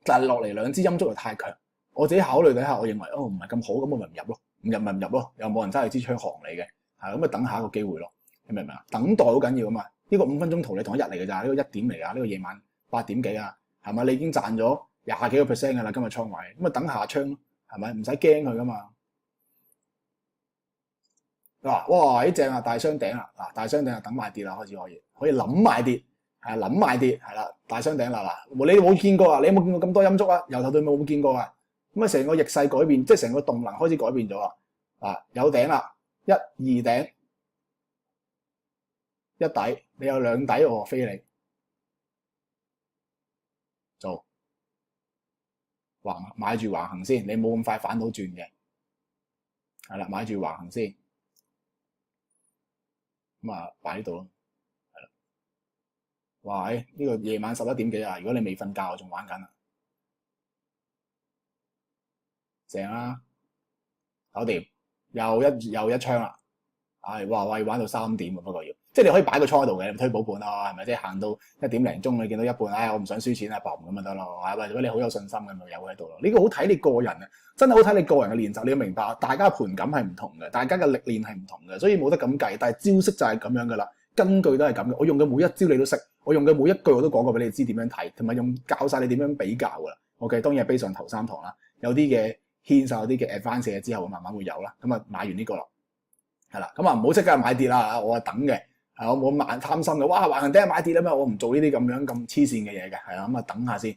A: 但係落嚟兩支陰燭就太強，我自己考慮底下，我認為唔係咁好，咁我咪唔入咯，唔入咪唔入咯，又冇人揸住支槍行你嘅，係咁啊，等下一個機會咯，你明唔明啊？等待好緊要啊嘛，呢個5分鐘圖你同一日嚟㗎咋，呢個1點嚟㗎，呢個夜晚8點幾啊，係咪？你已經賺咗20幾個 percent 㗎啦，今日倉位，咁啊等下槍咯，係咪？唔使驚佢㗎嘛。嗱，哇！呢正啊，大雙頂啦，嗱，大雙頂啊，等買跌啦，開始可以諗買跌，係諗買跌，係啦，大雙頂啦嗱，你冇見過啊？你有冇見過咁多陰燭啊？由頭到尾冇見過啊？咁啊，成個逆勢改變，即係成個動能開始改變咗啊！啊，有頂啦，一二頂，一底，你有兩底我飛你做橫買住橫行先，你冇咁快反到轉嘅，係啦，買住橫行先，咁啊擺呢度咯。哇！呢個夜晚11點幾啊！如果你未瞓覺，我仲玩緊啊，正啦，搞掂，又一槍啦，哇！玩到3點啊，不過要，即係你可以擺個倉喺度嘅，推保盤咯，係咪？即係行到1點零鐘，你見到一半，我唔想輸錢啊，噉咁咪得咯，係咪？如果你好有信心嘅，咪有喺度咯。呢個好睇你個人啊，真係好睇你個人嘅練習。你要明白，大家盤感係唔同嘅，大家嘅歷練係唔同嘅，所以冇得咁計。但係招式就係咁樣噶啦，根據都係咁嘅。我用嘅每一招你都識。我用嘅每一句我都講過俾你知點樣睇，同埋教晒你點樣比較噶啦。OK， 當然係 base 上頭3堂啦，有啲嘅 hint 有啲嘅 advance 嘅之後慢慢會有啦。咁啊買完呢個啦，係啦，咁啊唔好即刻買跌啦，我係等嘅，係我冇咁貪心嘅。哇，橫行第一買跌啊嘛，我唔做呢啲咁樣咁黐線嘅嘢嘅，係啦，咁啊等下先，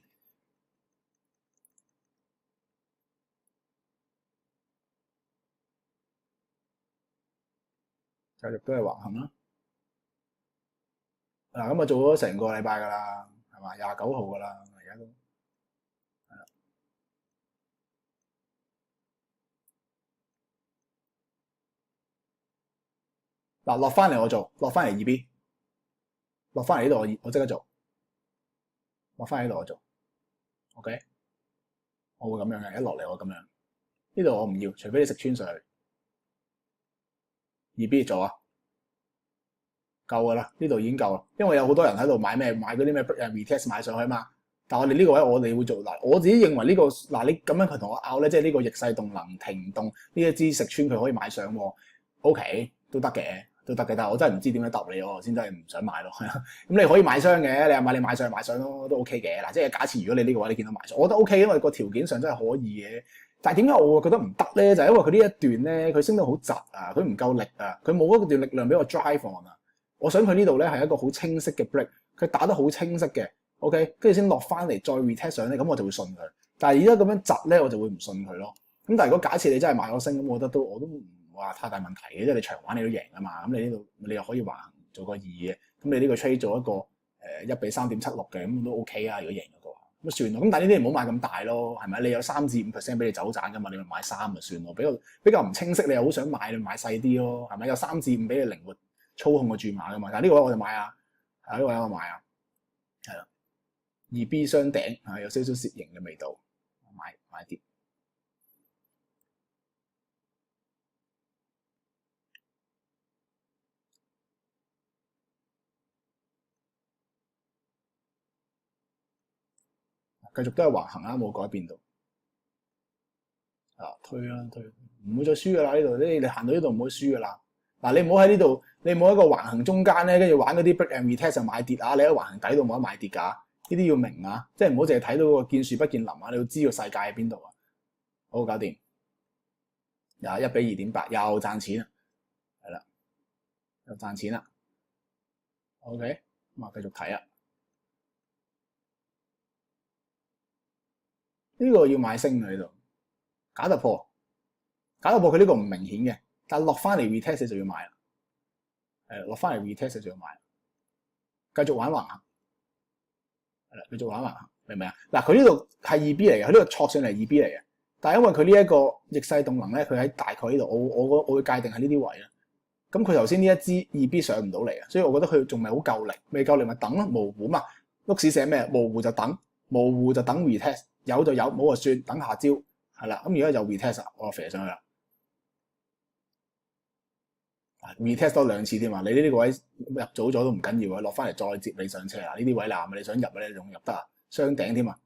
A: 繼續都係橫行啦。嗱，咁啊做咗成個禮拜噶啦，係嘛？29號噶啦，而家都。嗱，落翻嚟我做，落翻嚟2B，落翻嚟呢度我即刻做，落翻嚟呢度我做 ，OK，我會咁樣嘅，一落嚟我咁樣，呢度我唔要，除非你食穿上去，2B 做啊，夠噶啦，呢度已經夠啦，因為有好多人喺度買嗰啲咩 retest 買上去嘛，但係我哋呢個位我哋會做，嗱，我自己認為呢個嗱你咁樣佢同我拗咧，即係呢個逆勢動能停動呢一支食穿佢可以買上喎，OK 都得嘅。都得嘅，但係我真係唔知點樣答你，我先真係唔想買咯。咁你可以買雙嘅，你買上咯，都 OK 嘅。嗱，即係假設如果你呢個位你見到買上，我覺得 OK，因為個條件上真係可以嘅。但係點解我會覺得唔得咧？就係因為佢呢一段咧，佢升得好窒啊，佢唔夠力啊，佢冇嗰段力量俾我 drive on 啊。我想佢呢度咧係一個好清晰嘅 break，佢打得好清晰嘅 OK，跟住先落翻嚟再 retest 上咧，咁我就會信佢。但係而家咁樣窒咧，我就會唔信佢咯。咁但係如果假設你真係買咗升，咁我覺得我都唔話太大問題嘅，即係你長玩你都贏啊嘛。咁你呢度你又可以橫行做個2嘅，咁你呢個 trade 做一個1比3.76嘅，咁都 OK 啊。如果贏咗嘅話，咁算咯。咁但係呢啲唔好買咁大咯，係咪？你有3至5% 俾你走賺噶嘛，你咪買3就算咯。比較唔清晰，你又好想買，你買細啲咯，係咪？有3至5俾你靈活操控個注碼噶嘛。但係呢個位我就買啊，呢個位我買啊，係啦，2B 雙頂係有少少楔形嘅味道，買啲。繼續都係橫行啦，冇改變到。推啦，唔會再輸噶啦呢度，你行到呢度唔會輸噶啦。嗱，你唔好喺呢度，你唔好喺個橫行中間咧，跟住玩嗰啲 break and retest 就買跌啊！你喺橫行底度冇得買跌㗎，呢啲要明啊，即係唔好淨係睇到個見樹不見林啊！你要知個世界喺邊度啊！好，搞掂，又1比2.8，又賺錢啊，係啦，又賺錢啦。OK，咁啊繼續睇啊。呢個要買升啊呢度。假突破，假突破佢呢個唔明顯嘅，但係落翻嚟 retest 就要買啦。落翻嚟 retest 就要買，繼續玩橫行，係啦，繼續玩橫行，明唔明啊？嗱，佢呢度係二 B 嚟嘅，佢呢度戳上嚟係二 B 嚟嘅，但係因為佢呢一個逆勢動能咧，佢喺大概呢度，我會界定喺呢啲位啦。咁佢頭先呢一支二 B 上唔到嚟啊，所以我覺得佢仲未好夠力，未夠力咪等咯，模糊嘛。碌市寫咩？模糊就等，模糊就等 retest， 有就有，冇就算，等下招係啦。咁而家就 retest 啦，我飛上去啦。retest 多兩次添嘛，你呢個位入早咗都唔緊要啊，落翻嚟再接你上車啊！呢啲位嗱，你想入咧，你仲入得啊？雙頂添啊，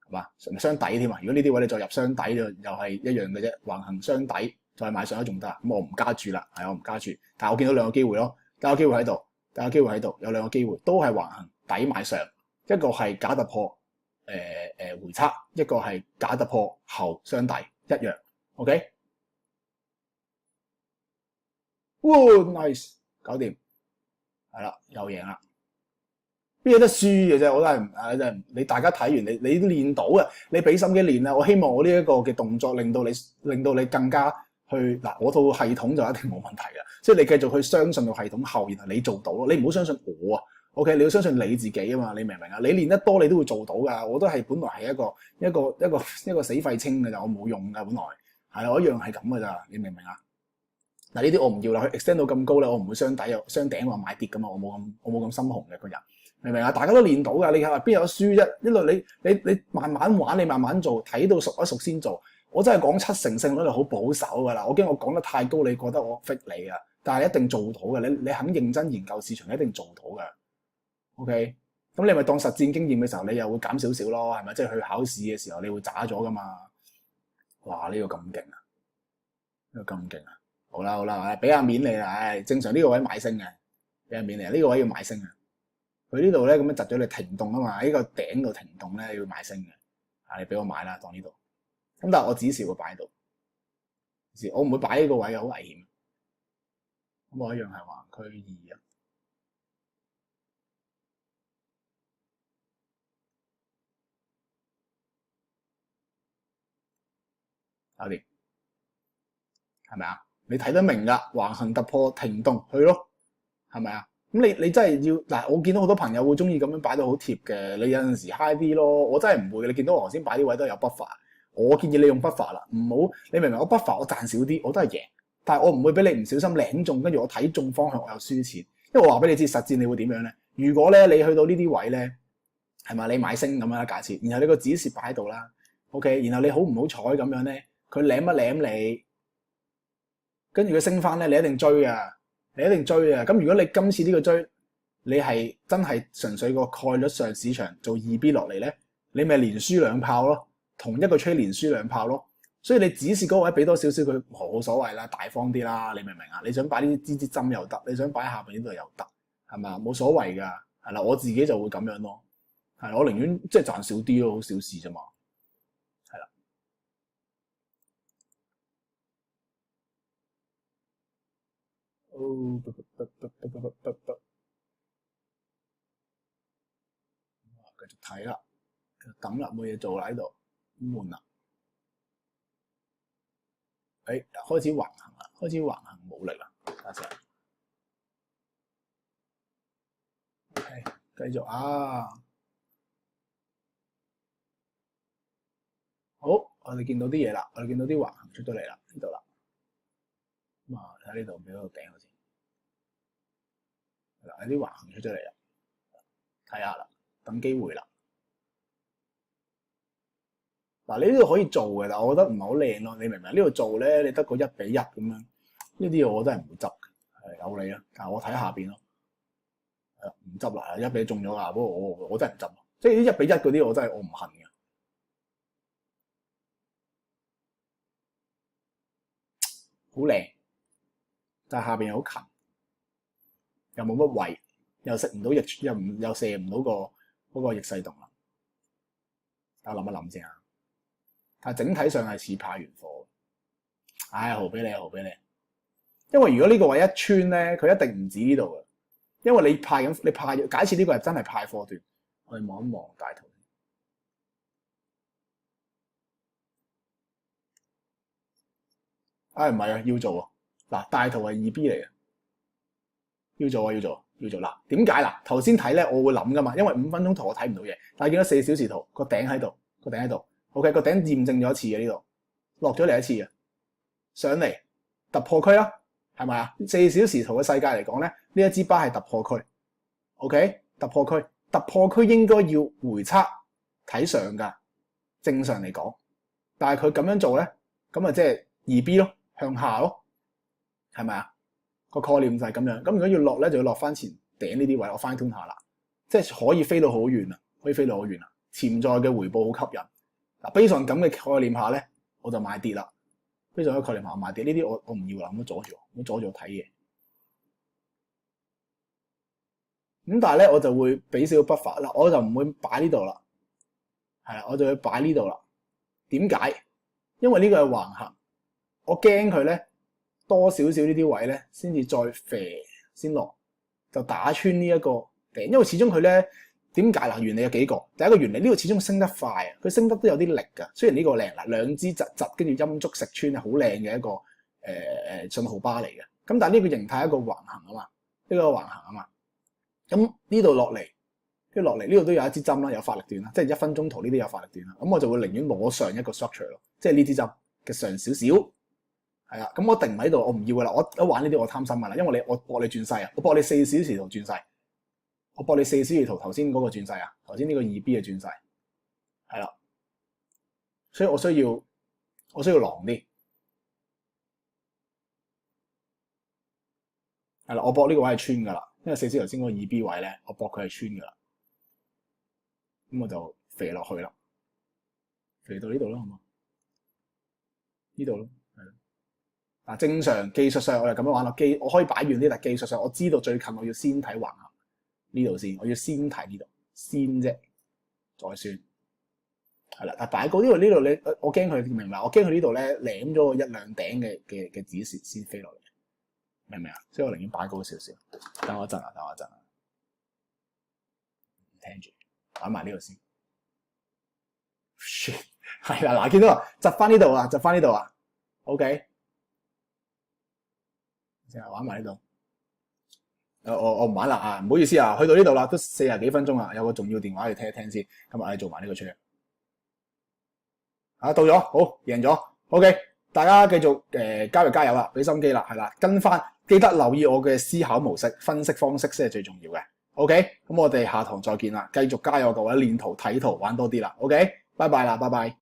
A: 係嘛？雙底添啊！如果呢啲位你再入雙底就又係一樣嘅啫，橫行雙底再買上都仲得啊！咁我唔加注啦，係我唔加注，但係我見到兩個機會咯，第一個機會喺度，第二個機會喺度，有兩個機會都係橫行底買上，一個係假突破回測，一個係假突破後雙底一樣 ，OK？哇 ，nice， 搞掂，係啦，又贏啦，邊有得輸嘅啫？我都係，真係你大家睇完你都練到嘅，你俾心機練啦。我希望我呢一個嘅動作令到你更加去嗱，我套系統就一定冇問題嘅，即係你繼續去相信個系統後，然後你做到咯。你唔好相信我啊 ，OK？你要相信你自己啊嘛，你明唔明啊？你練得多，你都會做到噶。我都係本來係一個死廢青嘅咋，我冇用噶，本來係我一樣係咁嘅咋，你明唔明啊？嗱，呢啲我唔要啦，佢 extend 到咁高咧，我唔會雙底又雙頂話買跌噶嘛，我冇咁心紅嘅個人，明唔明啊？大家都練到噶，你話邊有輸啫？一路你慢慢玩，你慢慢做，睇到熟一熟先做。我真係講七成勝率係好保守噶啦，我驚我講得太高，你覺得我 fit 你啊？但係一定做到嘅，你肯認真研究市場，一定做到嘅。OK，咁你咪當實戰經驗嘅時候，你又會減少少咯，係咪？即係去考試嘅時候，你會渣咗噶嘛？哇！呢個咁勁啊！呢個咁勁啊！好啦，俾下面你啦，正常呢個位買升嘅，俾下面你，呢個位要買升嘅。佢呢度咧咁樣窒咗你停動啊嘛，喺個頂度停動咧要買升嘅，你俾我買啦，當呢度。咁但係我指示會擺喺度，我唔會擺呢個位嘅，好危險。咁我一樣係橫區2啊，搞掂，係咪啊？你睇得明㗎，橫行突破停動去咯，係咪啊？咁你真係要嗱，我見到好多朋友會中意咁樣擺到好貼嘅，你有陣時 high 啲咯，我真係唔會。你見到我頭先擺啲位都有 buffer，我建議你用 buffer 啦，唔好你明唔明？我 buffer 我賺少啲，我都係贏，但係我唔會俾你唔小心領中，跟住我睇中方向我又輸錢，因為我話俾你知實戰你會點樣咧？如果咧你去到呢啲位咧，係咪你買升咁樣假設，然後你個指示擺喺度啦 ，OK， 然後你好唔好彩咁樣咧，佢舐一舐你。跟住佢升翻咧，你一定追啊！你一定追啊！咁如果你今次呢個追，你係真係純粹個概率上市場做二 B 落嚟咧，你咪連輸兩炮咯，同一個 trade 連輸兩炮咯。所以你指示嗰位俾多少少佢冇所謂啦，大方啲啦，你明唔明啊？你想擺呢支針又得，你想擺下邊呢度又得，係嘛？冇所謂㗎，係啦，我自己就會咁樣咯，係啦，我寧願即係賺少啲咯，好小事啫嘛。哦，繼續睇啦，繼續等啦，冇嘢做啦喺度，悶啦。開始橫行啦，開始橫行冇力啦，等陣。OK，繼續啊，好，我哋見到啲嘢啦，我哋見到啲橫行出咗嚟啦，呢度啦。咁啊，睇呢度俾個頂先。係啦，有啲橫行出咗嚟啦，睇下啦，等機會啦。嗱，你呢度可以做嘅，但係我覺得唔係好靚咯。你明唔明？呢度做咧，你得個1比1咁樣，呢啲嘢我真係唔會執嘅，係有你啦。但係我睇下邊咯，唔執啦，1比1中咗啦。不過我真係唔執，即係啲1比1嗰啲我真係我唔恨嘅，好靚，但係下邊又好近，又冇乜位，又食唔到逆，又射唔到嗰個逆勢動啦。等我諗一諗先啊。但係整體上係似派完貨，豪俾你，因為如果呢個位一穿咧，佢一定唔止呢度嘅，因為你派，假設呢個係真係派貨段，我哋望一望大圖，唔係啊，要做啊。嗱，大圖係 2B 嚟嘅，要做啊，要做。嗱，點解嗱？頭先睇咧，我會諗噶嘛，因為5分鐘圖我睇唔到嘢，但係見到4小時圖個頂喺度，OK， 個頂驗證咗一次嘅呢度，落咗嚟一次嘅，上嚟突破區啦，係咪啊？4小時圖嘅世界嚟講咧，呢一支巴係突破區 ，OK， 突破區應該要回測睇上㗎，正常嚟講，但係佢咁樣做咧，咁啊即係 2B 咯，向下咯，係咪啊？個概念就係咁樣，咁如果要落咧，就要落翻前頂呢啲位，我 fine tune 下啦，即係可以飛到好遠啊，潛在嘅回報好吸引。嗱，base on咁嘅概念下咧，我就買跌啦。base on嘅概念下我買跌，呢啲我唔要啦，唔好阻住我睇嘢。咁但係咧，我就會俾少少 buffer啦，我就唔會擺呢度啦，係啦，我就會擺呢度啦。點解？因為呢個係橫行，我驚佢咧。多少少呢啲位咧，先至再肥先落，就打穿呢一個頂。因為始終佢咧點解嗱？原理有幾個。第一個原理呢個始終升得快啊，佢升得都有啲力㗎。雖然呢個靚嗱，兩支窒跟住陰燭食穿係好靚嘅一個信號巴嚟嘅。咁但係呢個形態係一個橫行啊嘛，呢個橫行啊嘛。咁呢度落嚟，跟住落嚟呢度都有一支針啦，有發力段啦，即係1分鐘圖呢啲有發力段啦。咁我就會寧願攞上一個 structure 咯，即係呢支針嘅上少少。係啊，咁我定唔喺度，我唔要噶啦。我一玩呢啲我貪心噶啦，因為我博你轉勢啊，我博你4小時圖轉勢，我博你4小時圖頭先嗰個轉勢啊，頭先呢個 2B 嘅轉勢，係啦，所以我需要狼啲，係啦，我博呢個位係穿噶啦，因為4小時頭先嗰個 2B 位咧，我博佢係穿噶啦，咁我就肥落去啦，肥到呢度啦，好嘛？呢度咯。嗱，正常技術上我就咁樣玩咯，我可以擺遠啲，但技術上我知道最近我要先睇橫行呢度先，我要先睇呢度先啫，再算係啦。但擺高呢度你，我驚佢明白，我驚佢呢度咧舐咗個1兩頂嘅指示先飛落嚟，明唔明啊？所以我寧願擺高少少。等我一陣啊，聽住玩埋呢度先。係啦，嗱，見到啊，窒翻呢度啊 ，OK。玩埋呢度，我唔玩啦啊！唔好意思啊，去到呢度啦，都40幾分鐘啦，有個重要電話要聽一聽先，咁我哋做埋呢個出嚟。到咗，好，贏咗 ，OK， 大家繼續交易加油啦，俾心機啦，係啦，跟翻，記得留意我嘅思考模式、分析方式先係最重要嘅。OK，咁我哋下堂再見啦，繼續加油各位，練圖睇圖玩多啲啦。OK，拜拜啦，拜拜。